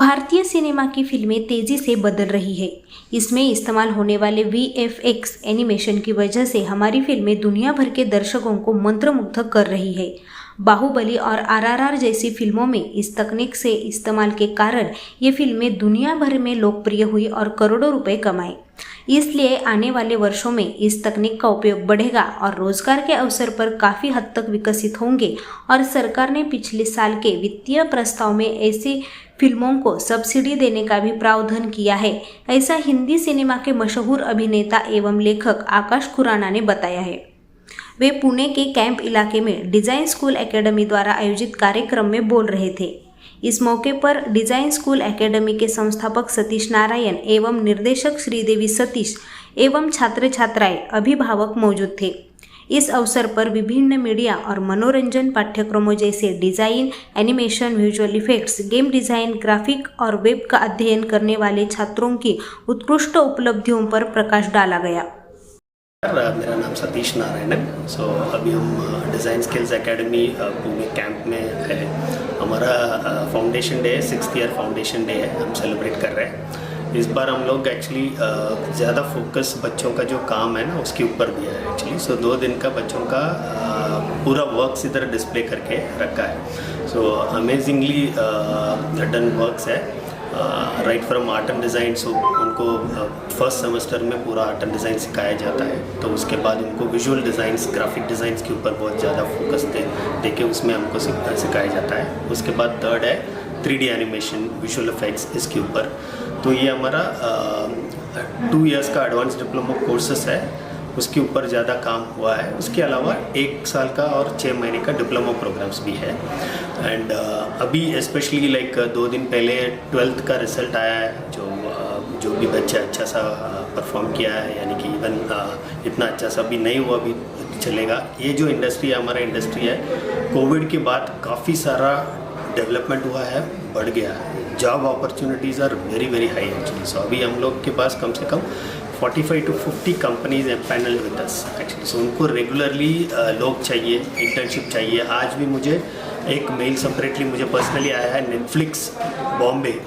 भारतीय सिनेमा की फिल्में तेजी से बदल रही है। इसमें इस्तेमाल होने वाले VFX एनिमेशन की वजह से हमारी फिल्में दुनिया भर के दर्शकों को मंत्रमुग्ध कर रही है। बाहुबली और RRR जैसी फिल्मों में इस तकनीक से इस्तेमाल के कारण ये फिल्में दुनिया भर में लोकप्रिय हुई और करोड़ों रुपए कमाए। इसलिए आने वाले वर्षों में इस तकनीक का उपयोग बढ़ेगा और रोजगार के अवसर पर काफ़ी हद तक विकसित होंगे। और सरकार ने पिछले साल के वित्तीय प्रस्ताव में ऐसी फिल्मों को सब्सिडी देने का भी प्रावधान किया है। ऐसा हिंदी सिनेमा के मशहूर अभिनेता एवं लेखक आकाश खुराना ने बताया है। वे पुणे के कैंप इलाके में डिज़ाइन स्कूल एकेडमी द्वारा आयोजित कार्यक्रम में बोल रहे थे। इस मौके पर डिज़ाइन स्कूल एकेडमी के संस्थापक सतीश नारायण एवं निर्देशक श्रीदेवी सतीश एवं छात्र छात्राएं अभिभावक मौजूद थे। इस अवसर पर विभिन्न मीडिया और मनोरंजन पाठ्यक्रमों जैसे design, animation, visual effects, game design, graphic और वेब का अध्ययन करने वाले छात्रों की उत्कृष्ट उपलब्धियों पर प्रकाश डाला गया। मेरा नाम सतीश नारायण है। अभी हम design skills academy Pune camp में है। हमारा फाउंडेशन डे है, 6th ईयर फाउंडेशन डे है, हम सेलिब्रेट कर रहे हैं। इस बार हम लोग एक्चुअली ज़्यादा फोकस बच्चों का जो काम है ना उसके ऊपर दिया है एक्चुअली। 2 दिन का बच्चों का पूरा वर्क्स इधर डिस्प्ले करके रखा है। अमेजिंगली डन वर्क्स है, right from art and design. उनको फर्स्ट सेमेस्टर में पूरा आर्ट एंड डिज़ाइन सिखाया जाता है। तो उसके बाद उनको विजुअल डिज़ाइंस, ग्राफिक डिज़ाइंस के ऊपर बहुत ज़्यादा फोकस दे के उसमें हमको सिखाया जाता है। उसके बाद 3rd है 3D एनिमेशन, विजुअल इफेक्ट्स, इसके ऊपर। तो ये हमारा 2 इयर्स का एडवांस डिप्लोमा कोर्सेस है, उसके ऊपर ज़्यादा काम हुआ है। उसके अलावा 1 साल का और 6 महीने का डिप्लोमा प्रोग्राम्स भी है। एंड अभी स्पेशली लाइक 2 दिन पहले 12th का रिजल्ट आया है। जो भी बच्चा अच्छा सा परफॉर्म किया है, यानी कि इवन इतना अच्छा सा भी नहीं हुआ भी चलेगा। ये जो इंडस्ट्री है, हमारा इंडस्ट्री है, कोविड के बाद काफ़ी सारा डेवलपमेंट हुआ है, बढ़ गया है। Job opportunities are very very high actually. अभी हम लोग के पास कम से कम 45 to 50 कंपनीज हैं पैनल विद अस एक्चुअली। उनको रेगुलरली लोग चाहिए, इंटर्नशिप चाहिए। आज भी मुझे एक मेल सेपरेटली मुझे पर्सनली आया है, नेटफ्लिक्स बॉम्बे,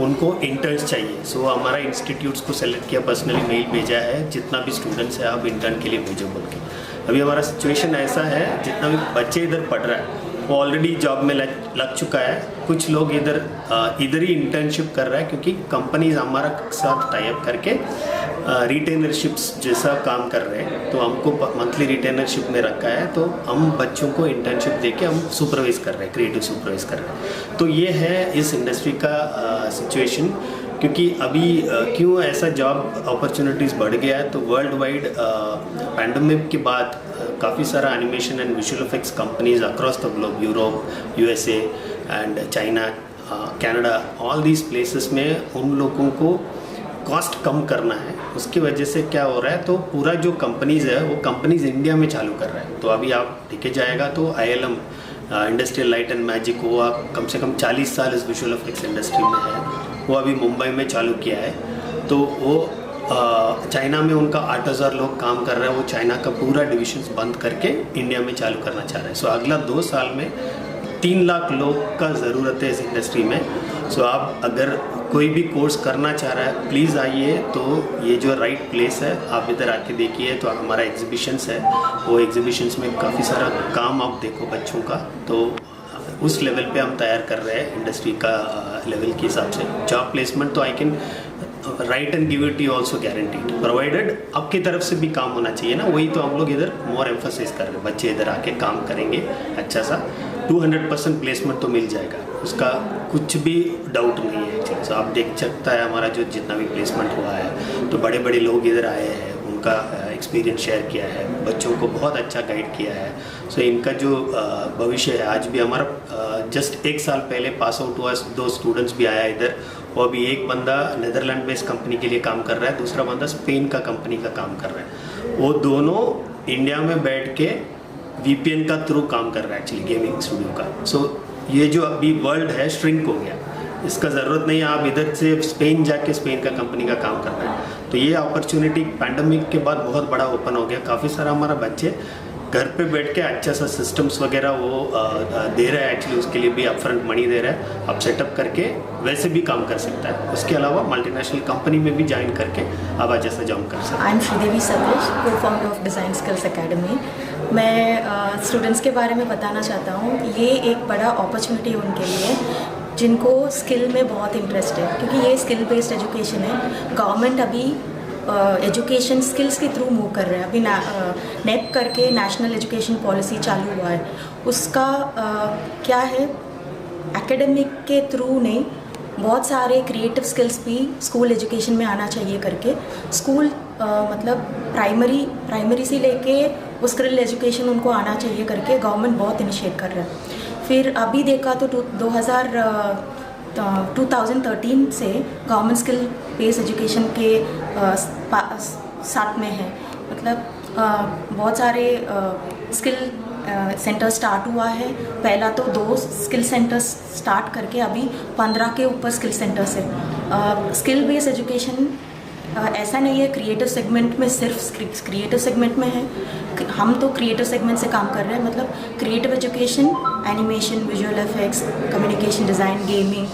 उनको इंटर्न्स चाहिए। हमारा इंस्टीट्यूट्स को सेलेक्ट किया, पर्सनली मेल भेजा है, जितना भी स्टूडेंट्स है आप इंटर्न के लिए भेजो बोल के। अभी हमारा सिचुएशन ऐसा है, जितना भी बच्चे इधर पढ़ रहा है वो ऑलरेडी जॉब में लग चुका है। कुछ लोग इधर ही इंटर्नशिप कर रहा है, क्योंकि कंपनीज हमारा साथ टाई अप करके रिटेनरशिप्स जैसा काम कर रहे हैं। तो हमको मंथली रिटेनरशिप में रखा है, तो हम बच्चों को इंटर्नशिप देके हम सुपरवाइज कर रहे हैं, क्रिएटिव सुपरवाइज कर रहे हैं। तो ये है इस इंडस्ट्री का सिचुएशन। क्योंकि अभी क्यों ऐसा जॉब अपॉर्चुनिटीज़ बढ़ गया है, तो वर्ल्ड वाइड पैंडेमिक के बाद काफ़ी सारा animation and visual effects companies across the globe, Europe, USA and China, Canada, all these places में उन लोगों को कॉस्ट कम करना है। उसकी वजह से क्या हो रहा है, तो पूरा जो कंपनीज़ है वो कंपनीज़ इंडिया में चालू कर रहा है। तो अभी आप देखे जाएगा तो ILM, industrial light and magic, वो आप कम से कम 40 साल इस विजुअल इफेक्ट्स इंडस्ट्री में है, वो अभी मुंबई में चालू किया है। तो वो चाइना में उनका 8000 लोग काम कर रहे हैं, वो चाइना का पूरा डिविजन्स बंद करके इंडिया में चालू करना चाह रहे हैं। अगला 2 साल में 3 लाख लोग का ज़रूरत है इस इंडस्ट्री में। आप अगर कोई भी कोर्स करना चाह रहा है, प्लीज़ आइए। तो ये जो राइट प्लेस है, आप इधर आके देखिए। तो हमारा एग्जीबिशंस है, वो एग्जीबिशंस में काफ़ी सारा काम आप देखो बच्चों का। तो उस लेवल पे हम तैयार कर रहे हैं इंडस्ट्री का लेवल के हिसाब से। जॉब प्लेसमेंट तो I can write and give it you also guaranteed, provided आपकी तरफ से भी काम होना चाहिए ना। वही तो हम लोग इधर मोर एम्फोसिस कर रहे हैं। बच्चे इधर आके काम करेंगे अच्छा सा, 200% प्लेसमेंट तो मिल जाएगा, उसका कुछ भी डाउट नहीं है एक्चुअली। आप देख सकता है हमारा जो जितना भी प्लेसमेंट हुआ है, तो बड़े बड़े लोग इधर आए हैं, उनका एक्सपीरियंस शेयर किया है, बच्चों को बहुत अच्छा गाइड किया है। इनका जो भविष्य है, आज भी हमारा जस्ट 1 साल पहले पास आउट हुआ, 2 स्टूडेंट्स भी आया इधर। वो अभी एक बंदा नेदरलैंड बेस्ड कंपनी के लिए काम कर रहा है, दूसरा बंदा स्पेन का कंपनी का काम कर रहा है। वो दोनों इंडिया में बैठ के VPN का थ्रू काम कर रहा है एक्चुअली, गेमिंग स्टूडियो का। ये जो अभी वर्ल्ड है श्रिंक हो गया, इसका ज़रूरत नहीं है आप इधर से स्पेन जाके स्पेन का कंपनी का काम करना है। तो ये अपॉर्चुनिटी पैंडमिक के बाद बहुत बड़ा ओपन हो गया। काफ़ी सारा हमारा बच्चे घर पे बैठ के अच्छा सा सिस्टम्स वगैरह वो दे रहा है, एक्चुअली उसके लिए भी अपफ्रंट मनी दे रहा है, आप सेटअप करके वैसे भी काम कर सकता है। उसके अलावा मल्टीनेशनल कंपनी में भी ज्वाइन करके आप अच्छा सा जॉब कर सकते हैं। आई एम श्रीदेवी सतीश, को founder of design skills academy. मैं स्टूडेंट्स के बारे में बताना चाहता हूँ। ये एक बड़ा अपॉर्चुनिटी है उनके लिए जिनको स्किल में बहुत इंटरेस्ट है, क्योंकि ये स्किल बेस्ड एजुकेशन है। गवर्नमेंट अभी एजुकेशन स्किल्स के थ्रू मूव कर रहे हैं। अभी नेप करके नेशनल एजुकेशन पॉलिसी चालू हुआ है। उसका क्या है, एकेडमिक के थ्रू नहीं, बहुत सारे क्रिएटिव स्किल्स भी स्कूल एजुकेशन में आना चाहिए करके स्कूल मतलब प्राइमरी से लेके वो स्किल एजुकेशन उनको आना चाहिए करके गवर्नमेंट बहुत इनिशिएट कर रहा है। फिर अभी देखा तो 2013 से गवर्नमेंट स्किल बेस्ड एजुकेशन के साथ में है। मतलब बहुत सारे स्किल सेंटर स्टार्ट हुआ है। पहला तो 2 स्किल सेंटर्स स्टार्ट करके अभी 15 के ऊपर स्किल सेंटर्स है। स्किल बेस्ड एजुकेशन ऐसा नहीं है क्रिएटिव सेगमेंट में, सिर्फ क्रिएटिव सेगमेंट में है। हम तो क्रिएटिव सेगमेंट से काम कर रहे हैं। मतलब creative education, animation, visual effects, communication design, gaming,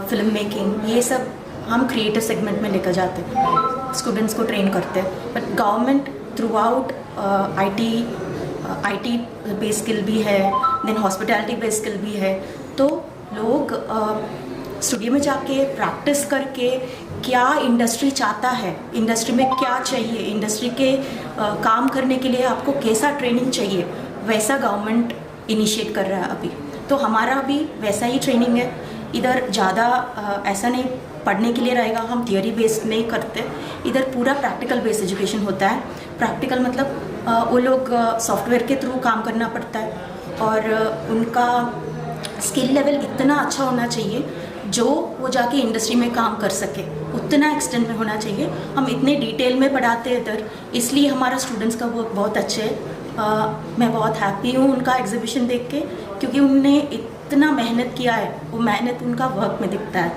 film making, ये सब हम क्रिएटिव सेगमेंट में लेकर जाते हैं, स्टूडेंट्स को ट्रेन करते हैं। But government through out IT based skill भी है, देन हॉस्पिटैलिटी बेस्ड स्किल भी है। तो लोग स्टूडियो में जाके प्रैक्टिस करके क्या इंडस्ट्री चाहता है, इंडस्ट्री में क्या चाहिए, इंडस्ट्री के काम करने के लिए आपको कैसा ट्रेनिंग चाहिए, वैसा गवर्नमेंट इनिशिएट कर रहा है अभी। तो हमारा भी वैसा ही ट्रेनिंग है। इधर ज़्यादा ऐसा नहीं पढ़ने के लिए रहेगा, हम थियोरी बेस्ड नहीं करते। इधर पूरा प्रैक्टिकल बेस्ड एजुकेशन होता है। प्रैक्टिकल मतलब वो लोग सॉफ्टवेयर के थ्रू काम करना पड़ता है और उनका स्किल लेवल इतना अच्छा होना चाहिए जो वो जाके इंडस्ट्री में काम कर सके, उतना एक्सटेंट में होना चाहिए। हम इतने डिटेल में पढ़ाते हैं इधर, इसलिए हमारा स्टूडेंट्स का वर्क बहुत अच्छे है। मैं बहुत हैप्पी हूँ उनका एग्जीबिशन देख के, क्योंकि उन्होंने इतना मेहनत किया है, वो मेहनत उनका वर्क में दिखता है।